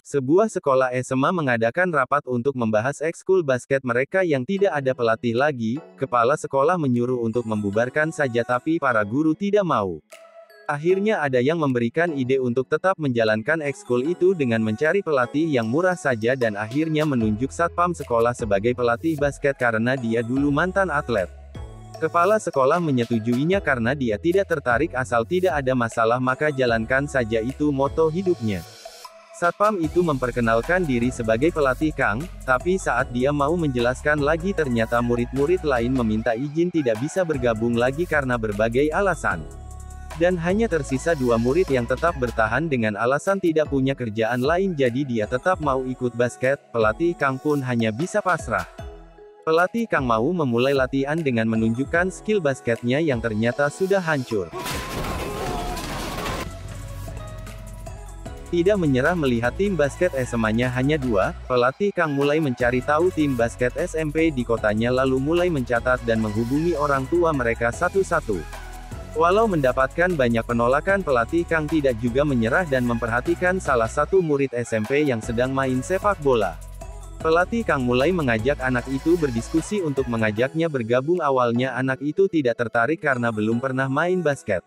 Sebuah sekolah SMA mengadakan rapat untuk membahas ekskul basket mereka yang tidak ada pelatih lagi. Kepala sekolah menyuruh untuk membubarkan saja tapi para guru tidak mau. Akhirnya ada yang memberikan ide untuk tetap menjalankan ekskul itu dengan mencari pelatih yang murah saja dan akhirnya menunjuk satpam sekolah sebagai pelatih basket karena dia dulu mantan atlet. Kepala sekolah menyetujuinya karena dia tidak tertarik asal tidak ada masalah maka jalankan saja, itu moto hidupnya. Satpam itu memperkenalkan diri sebagai pelatih Kang, tapi saat dia mau menjelaskan lagi ternyata murid-murid lain meminta izin tidak bisa bergabung lagi karena berbagai alasan. Dan hanya tersisa 2 murid yang tetap bertahan dengan alasan tidak punya kerjaan lain jadi dia tetap mau ikut basket. Pelatih Kang pun hanya bisa pasrah. Pelatih Kang mau memulai latihan dengan menunjukkan skill basketnya yang ternyata sudah hancur. Tidak menyerah melihat tim basket SMA-nya hanya 2, pelatih Kang mulai mencari tahu tim basket SMP di kotanya lalu mulai mencatat dan menghubungi orang tua mereka satu-satu. Walau mendapatkan banyak penolakan, pelatih Kang tidak juga menyerah dan memperhatikan salah satu murid SMP yang sedang main sepak bola. Pelatih Kang mulai mengajak anak itu berdiskusi untuk mengajaknya bergabung. Awalnya anak itu tidak tertarik karena belum pernah main basket.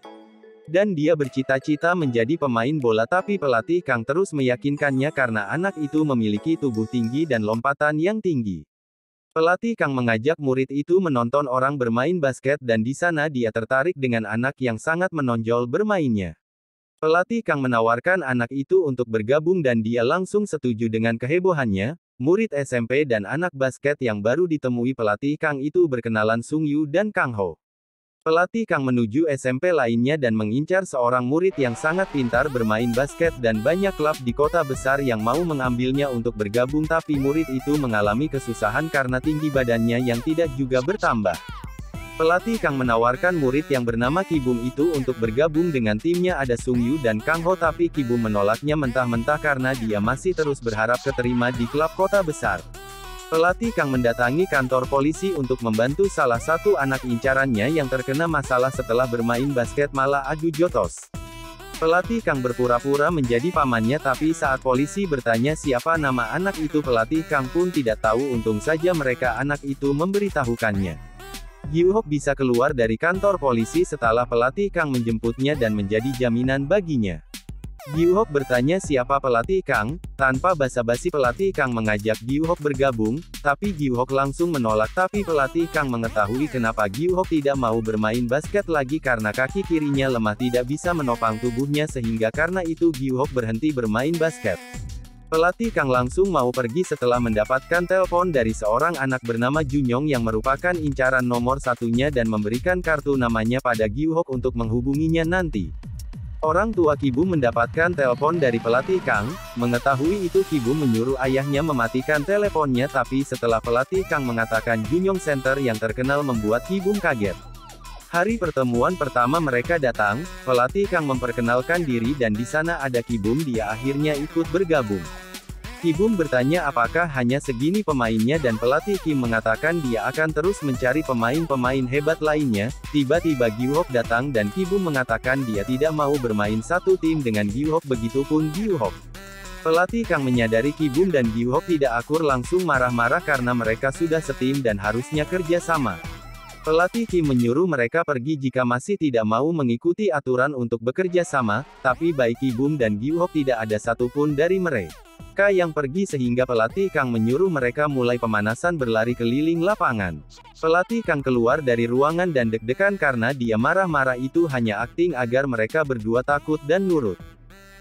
Dan dia bercita-cita menjadi pemain bola tapi pelatih Kang terus meyakinkannya karena anak itu memiliki tubuh tinggi dan lompatan yang tinggi. Pelatih Kang mengajak murid itu menonton orang bermain basket dan di sana dia tertarik dengan anak yang sangat menonjol bermainnya. Pelatih Kang menawarkan anak itu untuk bergabung dan dia langsung setuju. Dengan kehebohannya, murid SMP dan anak basket yang baru ditemui pelatih Kang itu berkenalan Sung Yu dan Kang Ho. Pelatih Kang menuju SMP lainnya dan mengincar seorang murid yang sangat pintar bermain basket dan banyak klub di kota besar yang mau mengambilnya untuk bergabung tapi murid itu mengalami kesusahan karena tinggi badannya yang tidak juga bertambah. Pelatih Kang menawarkan murid yang bernama Kibum itu untuk bergabung dengan timnya. Ada Sung Yu dan Kang Ho tapi Kibum menolaknya mentah-mentah karena dia masih terus berharap keterima di klub kota besar. Pelatih Kang mendatangi kantor polisi untuk membantu salah satu anak incarannya yang terkena masalah setelah bermain basket malah adu jotos. Pelatih Kang berpura-pura menjadi pamannya tapi saat polisi bertanya siapa nama anak itu pelatih Kang pun tidak tahu. Untung saja mereka anak itu memberitahukannya. Gyu-hok bisa keluar dari kantor polisi setelah pelatih Kang menjemputnya dan menjadi jaminan baginya. Gyu-hok bertanya siapa pelatih Kang. Tanpa basa-basi pelatih Kang mengajak Gyu-hok bergabung, tapi Gyu-hok langsung menolak. Tapi pelatih Kang mengetahui kenapa Gyu-hok tidak mau bermain basket lagi karena kaki kirinya lemah tidak bisa menopang tubuhnya sehingga karena itu Gyu-hok berhenti bermain basket. Pelatih Kang langsung mau pergi setelah mendapatkan telepon dari seorang anak bernama Junyong yang merupakan incaran nomor satunya dan memberikan kartu namanya pada Gyu-hok untuk menghubunginya nanti. Orang tua Kibum mendapatkan telepon dari pelatih Kang. Mengetahui itu Kibum menyuruh ayahnya mematikan teleponnya tapi setelah pelatih Kang mengatakan Junyong Center yang terkenal membuat Kibum kaget. Hari pertemuan pertama mereka datang, pelatih Kang memperkenalkan diri dan di sana ada Kibum. Dia akhirnya ikut bergabung. Kibum bertanya apakah hanya segini pemainnya dan pelatih Kim mengatakan dia akan terus mencari pemain-pemain hebat lainnya. Tiba-tiba Gyu-hok datang dan Kibum mengatakan dia tidak mau bermain satu tim dengan Gyu-hok, begitupun Gyu-hok. Pelatih Kang menyadari Kibum dan Gyu-hok tidak akur langsung marah-marah karena mereka sudah setim dan harusnya kerja sama. Pelatih Kim menyuruh mereka pergi jika masih tidak mau mengikuti aturan untuk bekerja sama, tapi baik Kibum dan Gyu-hok tidak ada satupun dari mereka yang pergi sehingga pelatih Kang menyuruh mereka mulai pemanasan berlari keliling lapangan. Pelatih Kang keluar dari ruangan dan deg-degan karena dia marah-marah itu hanya akting agar mereka berdua takut dan nurut.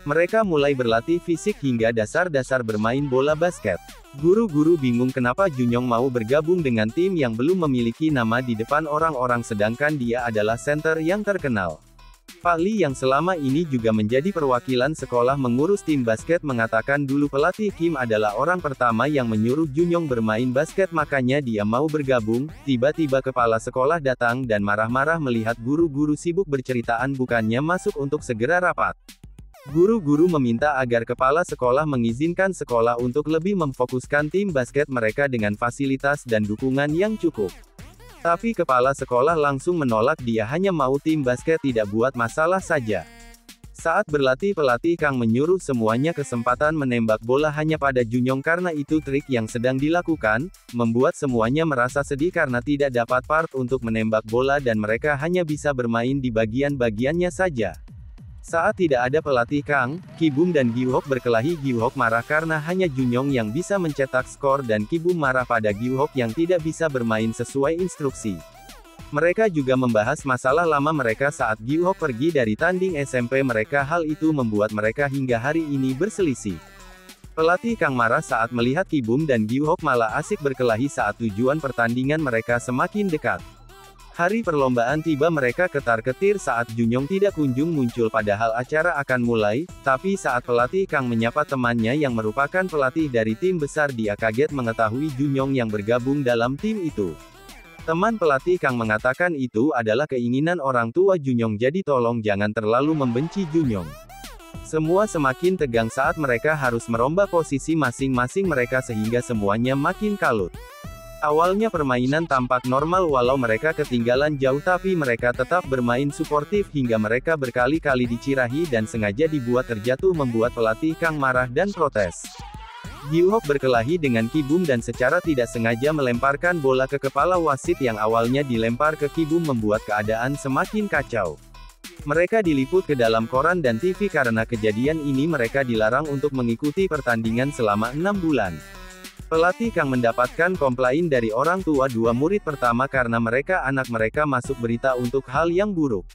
Mereka mulai berlatih fisik hingga dasar-dasar bermain bola basket. Guru-guru bingung kenapa Junyong mau bergabung dengan tim yang belum memiliki nama di depan orang-orang sedangkan dia adalah center yang terkenal. Pak Lee yang selama ini juga menjadi perwakilan sekolah mengurus tim basket mengatakan dulu pelatih Kim adalah orang pertama yang menyuruh Junyong bermain basket makanya dia mau bergabung. Tiba-tiba kepala sekolah datang dan marah-marah melihat guru-guru sibuk berceritaan bukannya masuk untuk segera rapat. Guru-guru meminta agar kepala sekolah mengizinkan sekolah untuk lebih memfokuskan tim basket mereka dengan fasilitas dan dukungan yang cukup. Tapi kepala sekolah langsung menolak, dia hanya mau tim basket tidak buat masalah saja. Saat berlatih pelatih Kang menyuruh semuanya kesempatan menembak bola hanya pada Junyong karena itu trik yang sedang dilakukan, membuat semuanya merasa sedih karena tidak dapat part untuk menembak bola dan mereka hanya bisa bermain di bagian-bagiannya saja. Saat tidak ada pelatih Kang, Ki-bum dan Gyu-hok berkelahi. Gyu-hok marah karena hanya Junyong yang bisa mencetak skor dan Ki-bum marah pada Gyu-hok yang tidak bisa bermain sesuai instruksi. Mereka juga membahas masalah lama mereka saat Gyu-hok pergi dari tanding SMP mereka. Hal itu membuat mereka hingga hari ini berselisih. Pelatih Kang marah saat melihat Ki-bum dan Gyu-hok malah asik berkelahi saat tujuan pertandingan mereka semakin dekat. Hari perlombaan tiba mereka ketar-ketir saat Junyong tidak kunjung muncul padahal acara akan mulai, tapi saat pelatih Kang menyapa temannya yang merupakan pelatih dari tim besar dia kaget mengetahui Junyong yang bergabung dalam tim itu. Teman pelatih Kang mengatakan itu adalah keinginan orang tua Junyong jadi tolong jangan terlalu membenci Junyong. Semua semakin tegang saat mereka harus merombak posisi masing-masing mereka sehingga semuanya makin kalut. Awalnya permainan tampak normal walau mereka ketinggalan jauh tapi mereka tetap bermain suportif hingga mereka berkali-kali dicirahi dan sengaja dibuat terjatuh membuat pelatih Kang marah dan protes. Gyu-hok berkelahi dengan Ki-bum dan secara tidak sengaja melemparkan bola ke kepala wasit yang awalnya dilempar ke Ki-bum membuat keadaan semakin kacau. Mereka diliput ke dalam koran dan TV karena kejadian ini mereka dilarang untuk mengikuti pertandingan selama 6 bulan. Pelatih Kang mendapatkan komplain dari orang tua dua murid pertama karena anak mereka masuk berita untuk hal yang buruk.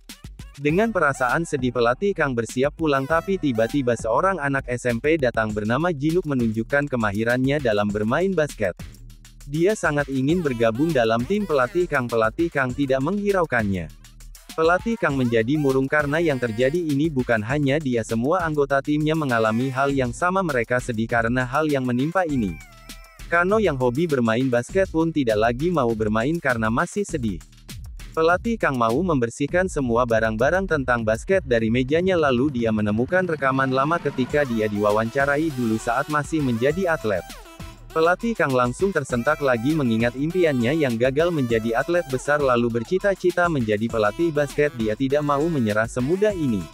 Dengan perasaan sedih pelatih Kang bersiap pulang tapi tiba-tiba seorang anak SMP datang bernama Jinuk menunjukkan kemahirannya dalam bermain basket. Dia sangat ingin bergabung dalam tim pelatih Kang tidak menghiraukannya. Pelatih Kang menjadi murung karena yang terjadi ini bukan hanya dia semua anggota timnya mengalami hal yang sama mereka sedih karena hal yang menimpa ini. Kano yang hobi bermain basket pun tidak lagi mau bermain karena masih sedih. Pelatih Kang mau membersihkan semua barang-barang tentang basket dari mejanya lalu dia menemukan rekaman lama ketika dia diwawancarai dulu saat masih menjadi atlet. Pelatih Kang langsung tersentak lagi mengingat impiannya yang gagal menjadi atlet besar lalu bercita-cita menjadi pelatih basket dia tidak mau menyerah semudah ini.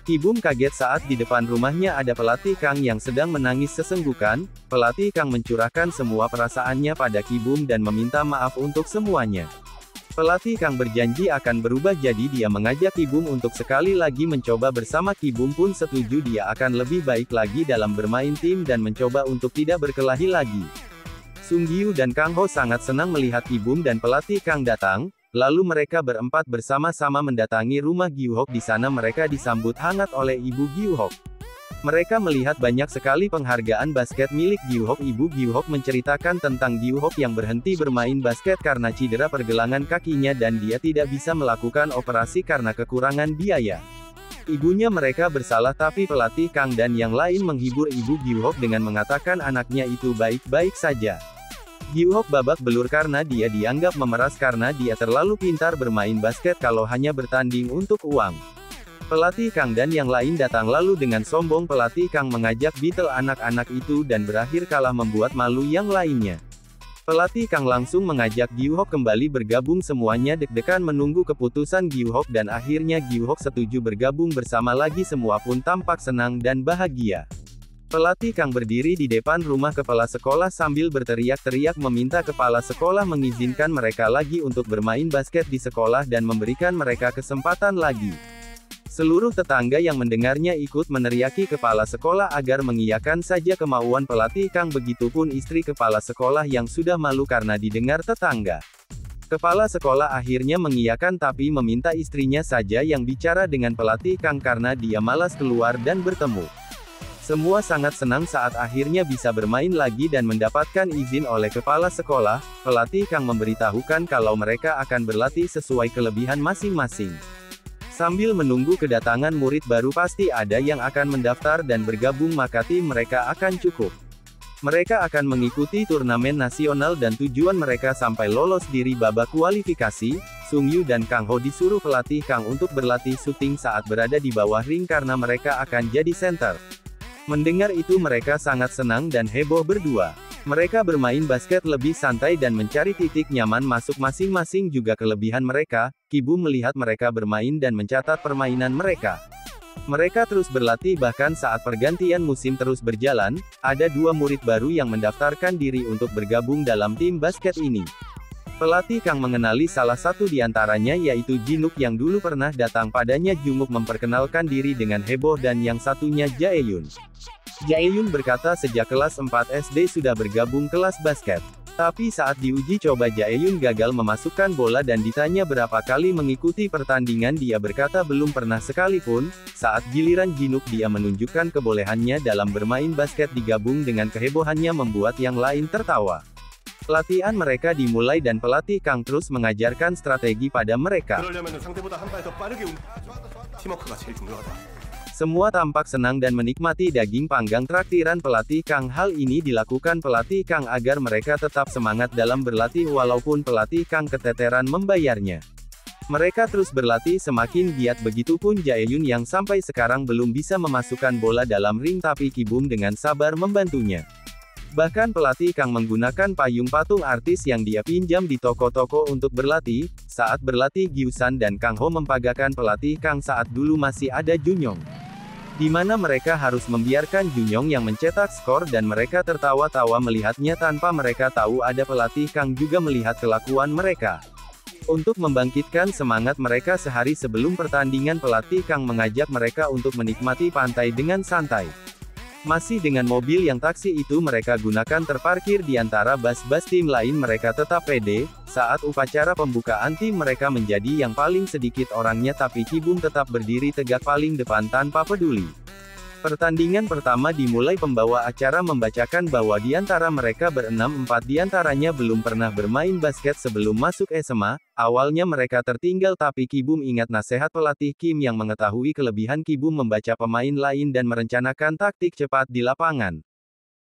Ki-bum kaget saat di depan rumahnya ada pelatih Kang yang sedang menangis sesenggukan. Pelatih Kang mencurahkan semua perasaannya pada Ki-bum dan meminta maaf untuk semuanya. Pelatih Kang berjanji akan berubah jadi dia mengajak Ki-bum untuk sekali lagi mencoba bersama. Ki-bum pun setuju dia akan lebih baik lagi dalam bermain tim dan mencoba untuk tidak berkelahi lagi. Sung Gyu dan Kang Ho sangat senang melihat Ki-bum dan pelatih Kang datang, lalu mereka berempat bersama-sama mendatangi rumah Gyu-hok. Di sana mereka disambut hangat oleh ibu Gyu-hok. Mereka melihat banyak sekali penghargaan basket milik Gyu-hok. Ibu Gyu-hok menceritakan tentang Gyu-hok yang berhenti bermain basket karena cedera pergelangan kakinya dan dia tidak bisa melakukan operasi karena kekurangan biaya. Ibunya mereka bersalah tapi pelatih Kang dan yang lain menghibur ibu Gyu-hok dengan mengatakan anaknya itu baik-baik saja. Gyu-hok babak belur karena dia dianggap memeras karena dia terlalu pintar bermain basket kalau hanya bertanding untuk uang. Pelatih Kang dan yang lain datang lalu dengan sombong pelatih Kang mengajak battle anak-anak itu dan berakhir kalah membuat malu yang lainnya. Pelatih Kang langsung mengajak Gyu-hok kembali bergabung semuanya deg-degan menunggu keputusan Gyu-hok dan akhirnya Gyu-hok setuju bergabung bersama lagi semua pun tampak senang dan bahagia. Pelatih Kang berdiri di depan rumah kepala sekolah sambil berteriak-teriak meminta kepala sekolah mengizinkan mereka lagi untuk bermain basket di sekolah dan memberikan mereka kesempatan lagi. Seluruh tetangga yang mendengarnya ikut meneriaki kepala sekolah agar mengiyakan saja kemauan pelatih Kang. Begitupun istri kepala sekolah yang sudah malu karena didengar tetangga. Kepala sekolah akhirnya mengiyakan tapi meminta istrinya saja yang bicara dengan pelatih Kang karena dia malas keluar dan bertemu. Semua sangat senang saat akhirnya bisa bermain lagi dan mendapatkan izin oleh kepala sekolah. Pelatih Kang memberitahukan kalau mereka akan berlatih sesuai kelebihan masing-masing. Sambil menunggu kedatangan murid baru pasti ada yang akan mendaftar dan bergabung maka tim mereka akan cukup. Mereka akan mengikuti turnamen nasional dan tujuan mereka sampai lolos diri babak kualifikasi. Sung Yu dan Kang Ho disuruh pelatih Kang untuk berlatih syuting saat berada di bawah ring karena mereka akan jadi center. Mendengar itu mereka sangat senang dan heboh berdua. Mereka bermain basket lebih santai dan mencari titik nyaman masuk masing-masing juga kelebihan mereka. Ki-bum melihat mereka bermain dan mencatat permainan mereka. Mereka terus berlatih bahkan saat pergantian musim terus berjalan, ada 2 murid baru yang mendaftarkan diri untuk bergabung dalam tim basket ini. Pelatih Kang mengenali salah satu di antaranya yaitu Jinuk yang dulu pernah datang padanya. Junguk memperkenalkan diri dengan heboh dan yang satunya Jaehyun. Jaehyun berkata sejak kelas 4 SD sudah bergabung kelas basket. Tapi saat diuji coba Jaehyun gagal memasukkan bola dan ditanya berapa kali mengikuti pertandingan dia berkata belum pernah sekalipun. Saat giliran Jinuk dia menunjukkan kebolehannya dalam bermain basket digabung dengan kehebohannya membuat yang lain tertawa. Latihan mereka dimulai dan pelatih Kang terus mengajarkan strategi pada mereka. Semua tampak senang dan menikmati daging panggang traktiran pelatih Kang. Hal ini dilakukan pelatih Kang agar mereka tetap semangat dalam berlatih walaupun pelatih Kang keteteran membayarnya. Mereka terus berlatih semakin giat begitupun Jaehyun yang sampai sekarang belum bisa memasukkan bola dalam ring tapi Kibum dengan sabar membantunya. Bahkan pelatih Kang menggunakan payung patung artis yang dia pinjam di toko-toko untuk berlatih. Saat berlatih Gyusan dan Kang Ho mempagakan pelatih Kang saat dulu masih ada Junyong. Di mana mereka harus membiarkan Junyong yang mencetak skor dan mereka tertawa-tawa melihatnya tanpa mereka tahu ada pelatih Kang juga melihat kelakuan mereka. Untuk membangkitkan semangat mereka sehari sebelum pertandingan pelatih Kang mengajak mereka untuk menikmati pantai dengan santai. Masih dengan mobil yang taksi itu mereka gunakan terparkir di antara bas-bas tim lain mereka tetap pede. Saat upacara pembukaan tim mereka menjadi yang paling sedikit orangnya tapi Kibum tetap berdiri tegak paling depan tanpa peduli. Pertandingan pertama dimulai pembawa acara membacakan bahwa di antara mereka berenam 4 diantaranya belum pernah bermain basket sebelum masuk SMA. Awalnya mereka tertinggal tapi Kibum ingat nasihat pelatih Kim yang mengetahui kelebihan Kibum membaca pemain lain dan merencanakan taktik cepat di lapangan.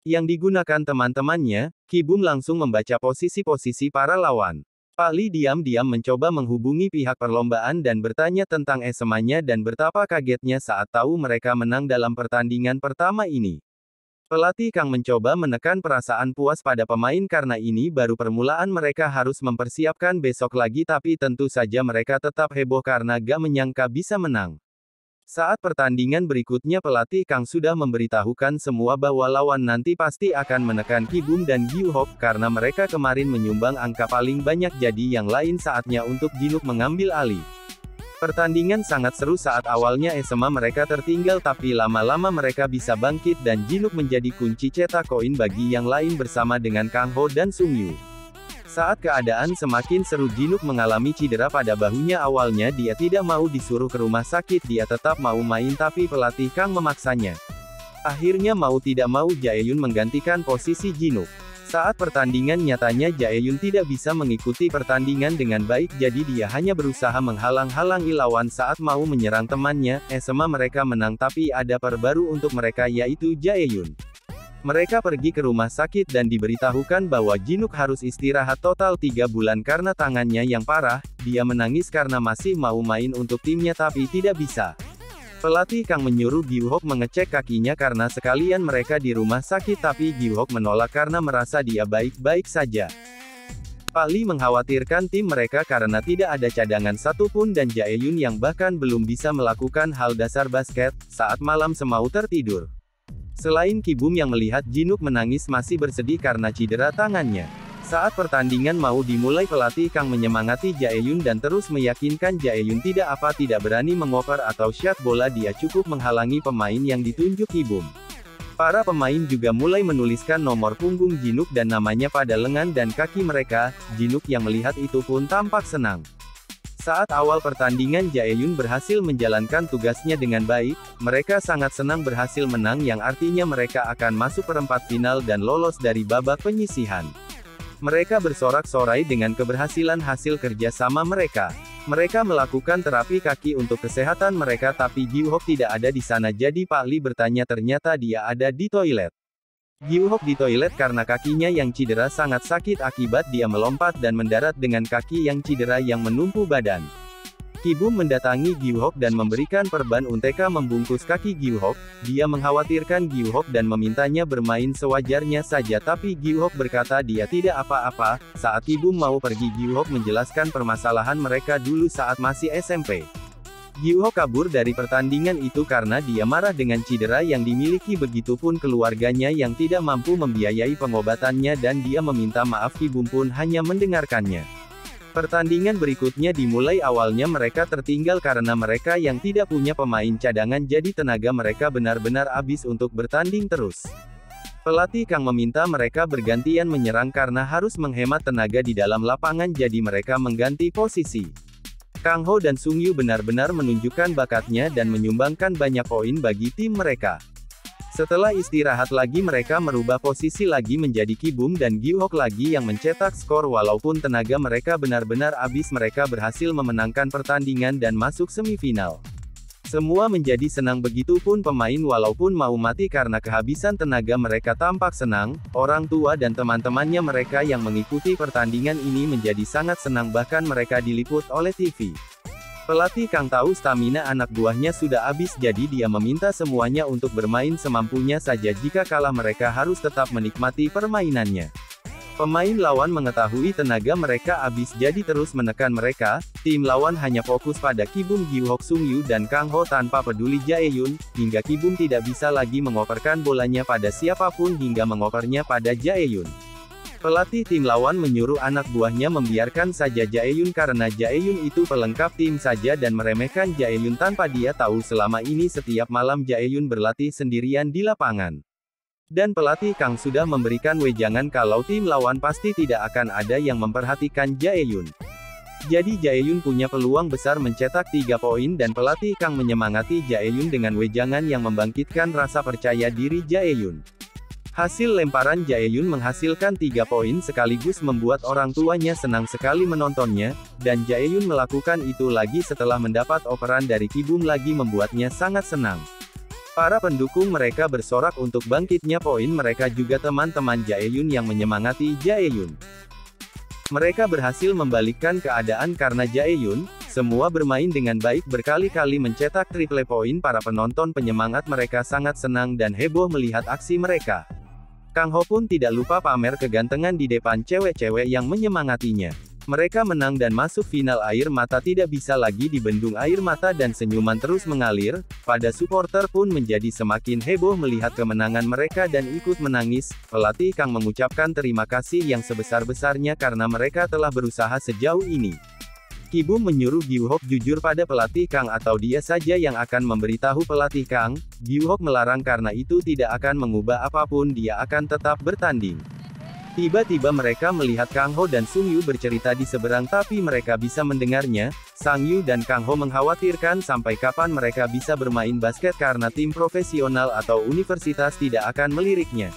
Yang digunakan teman-temannya, Kibum langsung membaca posisi-posisi para lawan. Pak Lee diam-diam mencoba menghubungi pihak perlombaan dan bertanya tentang SMA-nya dan betapa kagetnya saat tahu mereka menang dalam pertandingan pertama ini. Pelatih Kang mencoba menekan perasaan puas pada pemain karena ini baru permulaan mereka harus mempersiapkan besok lagi tapi tentu saja mereka tetap heboh karena gak menyangka bisa menang. Saat pertandingan berikutnya pelatih Kang sudah memberitahukan semua bahwa lawan nanti pasti akan menekan Kibum dan Gyuhok karena mereka kemarin menyumbang angka paling banyak jadi yang lain saatnya untuk Jinuk mengambil alih. Pertandingan sangat seru saat awalnya SMA mereka tertinggal tapi lama-lama mereka bisa bangkit dan Jinuk menjadi kunci cetak koin bagi yang lain bersama dengan Kang Ho dan Sung Yu. Saat keadaan semakin seru Jinuk mengalami cedera pada bahunya awalnya dia tidak mau disuruh ke rumah sakit dia tetap mau main tapi pelatih Kang memaksanya. Akhirnya mau tidak mau Jaehyun menggantikan posisi Jinuk. Saat pertandingan nyatanya Jaehyun tidak bisa mengikuti pertandingan dengan baik jadi dia hanya berusaha menghalang-halangi lawan saat mau menyerang temannya. SMA mereka menang tapi ada perbaru untuk mereka yaitu Jaehyun. Mereka pergi ke rumah sakit dan diberitahukan bahwa Jinuk harus istirahat total 3 bulan karena tangannya yang parah. Dia menangis karena masih mau main untuk timnya tapi tidak bisa. Pelatih Kang menyuruh Gyuhok mengecek kakinya karena sekalian mereka di rumah sakit tapi Gyuhok menolak karena merasa dia baik-baik saja. Pak Lee mengkhawatirkan tim mereka karena tidak ada cadangan satupun dan Jaehyun yang bahkan belum bisa melakukan hal dasar basket. Saat malam semau tertidur. Selain Kibum yang melihat Jinuk menangis masih bersedih karena cedera tangannya. Saat pertandingan mau dimulai pelatih Kang menyemangati Jaehyun dan terus meyakinkan Jaehyun tidak berani mengoper atau shot bola dia cukup menghalangi pemain yang ditunjuk Kibum. Para pemain juga mulai menuliskan nomor punggung Jinuk dan namanya pada lengan dan kaki mereka. Jinuk yang melihat itu pun tampak senang. Saat awal pertandingan Jaehyun berhasil menjalankan tugasnya dengan baik, mereka sangat senang berhasil menang yang artinya mereka akan masuk perempat final dan lolos dari babak penyisihan. Mereka bersorak-sorai dengan keberhasilan hasil kerja sama mereka. Mereka melakukan terapi kaki untuk kesehatan mereka tapi Gyuhok tidak ada di sana jadi Pak Lee bertanya ternyata dia ada di toilet. Gyuhok di toilet karena kakinya yang cedera sangat sakit akibat dia melompat dan mendarat dengan kaki yang cedera yang menumpu badan. Kibum mendatangi Gyuhok dan memberikan perban UNTK membungkus kaki Gyuhok. Dia mengkhawatirkan Gyuhok dan memintanya bermain sewajarnya saja tapi Gyuhok berkata dia tidak apa-apa. Saat Kibum mau pergi Gyuhok menjelaskan permasalahan mereka dulu saat masih SMP. Gyu-ho kabur dari pertandingan itu karena dia marah dengan cedera yang dimiliki, begitupun keluarganya yang tidak mampu membiayai pengobatannya, dan dia meminta maaf. Ki-bum pun hanya mendengarkannya. Pertandingan berikutnya dimulai. Awalnya mereka tertinggal karena mereka yang tidak punya pemain cadangan, jadi tenaga mereka benar-benar habis untuk bertanding terus. Pelatih Kang meminta mereka bergantian menyerang karena harus menghemat tenaga di dalam lapangan, jadi mereka mengganti posisi. Kang Ho dan Sung Yu benar-benar menunjukkan bakatnya dan menyumbangkan banyak poin bagi tim mereka. Setelah istirahat lagi, mereka merubah posisi lagi menjadi Ki-bum dan Gyu-ho lagi yang mencetak skor. Walaupun tenaga mereka benar-benar habis, mereka berhasil memenangkan pertandingan dan masuk semifinal. Semua menjadi senang, begitupun pemain walaupun mau mati karena kehabisan tenaga. Mereka tampak senang. Orang tua dan teman-temannya mereka yang mengikuti pertandingan ini menjadi sangat senang, bahkan mereka diliput oleh TV. Pelatih Kang tahu stamina anak buahnya sudah habis, jadi dia meminta semuanya untuk bermain semampunya saja. Jika kalah mereka harus tetap menikmati permainannya. Pemain lawan mengetahui tenaga mereka habis, jadi terus menekan mereka. Tim lawan hanya fokus pada Ki-bum, Gyu-ho, Sung Yu, dan Kang Ho tanpa peduli Jae-yun, hingga Ki-bum tidak bisa lagi mengoperkan bolanya pada siapapun hingga mengopernya pada Jae-yun. Pelatih tim lawan menyuruh anak buahnya membiarkan saja Jae-yun karena Jae-yun itu pelengkap tim saja, dan meremehkan Jae-yun tanpa dia tahu selama ini setiap malam Jae-yun berlatih sendirian di lapangan. Dan pelatih Kang sudah memberikan wejangan kalau tim lawan pasti tidak akan ada yang memperhatikan Jae-yun. Jadi Jae-yun punya peluang besar mencetak 3 poin, dan pelatih Kang menyemangati Jae-yun dengan wejangan yang membangkitkan rasa percaya diri Jae-yun. Hasil lemparan Jae-yun menghasilkan 3 poin sekaligus membuat orang tuanya senang sekali menontonnya, dan Jae-yun melakukan itu lagi setelah mendapat operan dari Ki-bum lagi membuatnya sangat senang. Para pendukung mereka bersorak untuk bangkitnya poin mereka, juga teman-teman Jae-yun yang menyemangati Jae-yun. Mereka berhasil membalikkan keadaan karena Jae-yun, semua bermain dengan baik, berkali-kali mencetak triple poin. Para penonton penyemangat mereka sangat senang dan heboh melihat aksi mereka. Kang Ho pun tidak lupa pamer kegantengan di depan cewek-cewek yang menyemangatinya. Mereka menang dan masuk final. Air mata tidak bisa lagi dibendung, air mata dan senyuman terus mengalir. Pada supporter pun menjadi semakin heboh melihat kemenangan mereka dan ikut menangis. Pelatih Kang mengucapkan terima kasih yang sebesar-besarnya karena mereka telah berusaha sejauh ini. Ki-bum menyuruh Gyu-ho jujur pada pelatih Kang atau dia saja yang akan memberitahu pelatih Kang. Gyu-ho melarang karena itu tidak akan mengubah apapun, dia akan tetap bertanding. Tiba-tiba mereka melihat Kang Ho dan Sung Yu bercerita di seberang, tapi mereka bisa mendengarnya. Sang Yu dan Kang Ho mengkhawatirkan sampai kapan mereka bisa bermain basket karena tim profesional atau universitas tidak akan meliriknya.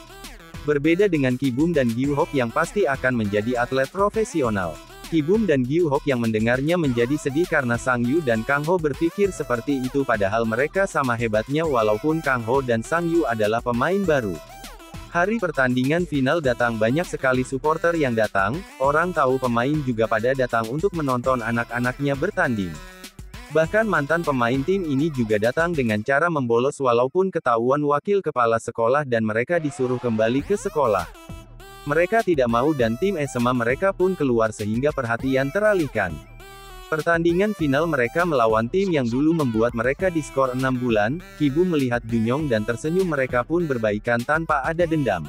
Berbeda dengan Ki-bum dan Gyu-ho yang pasti akan menjadi atlet profesional. Ki-bum dan Gyu-ho yang mendengarnya menjadi sedih karena Sang Yu dan Kang Ho berpikir seperti itu, padahal mereka sama hebatnya walaupun Kang Ho dan Sang Yu adalah pemain baru. Hari pertandingan final datang banyak sekali supporter yang datang, orang tahu pemain juga pada datang untuk menonton anak-anaknya bertanding. Bahkan mantan pemain tim ini juga datang dengan cara membolos walaupun ketahuan wakil kepala sekolah dan mereka disuruh kembali ke sekolah. Mereka tidak mau dan tim SMA mereka pun keluar sehingga perhatian teralihkan. Pertandingan final mereka melawan tim yang dulu membuat mereka diskor 6 bulan, Ki-bum melihat Junyong dan tersenyum, mereka pun berbaikan tanpa ada dendam.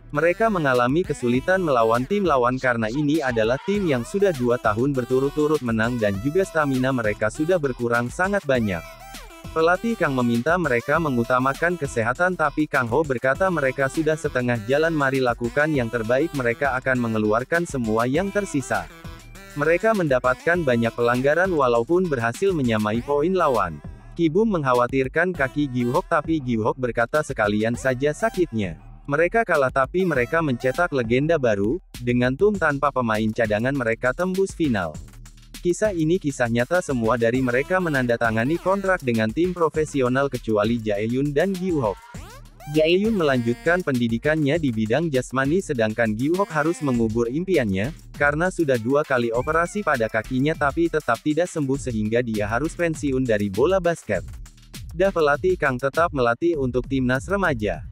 Mereka mengalami kesulitan melawan tim lawan karena ini adalah tim yang sudah 2 tahun berturut-turut menang dan juga stamina mereka sudah berkurang sangat banyak. Pelatih Kang meminta mereka mengutamakan kesehatan, tapi Kang Ho berkata mereka sudah setengah jalan, mari lakukan yang terbaik, mereka akan mengeluarkan semua yang tersisa. Mereka mendapatkan banyak pelanggaran walaupun berhasil menyamai poin lawan. Ki-bum mengkhawatirkan kaki Gyu-ho, tapi Gyu-ho berkata sekalian saja sakitnya. Mereka kalah tapi mereka mencetak legenda baru, dengan tim tanpa pemain cadangan mereka tembus final. Kisah ini kisah nyata, semua dari mereka menandatangani kontrak dengan tim profesional kecuali Jae-yun dan Gyu-ho. Jae-yun melanjutkan pendidikannya di bidang jasmani sedangkan Gyu-ho harus mengubur impiannya, karena sudah 2 kali operasi pada kakinya tapi tetap tidak sembuh sehingga dia harus pensiun dari bola basket. Pelatih Kang tetap melatih untuk timnas remaja.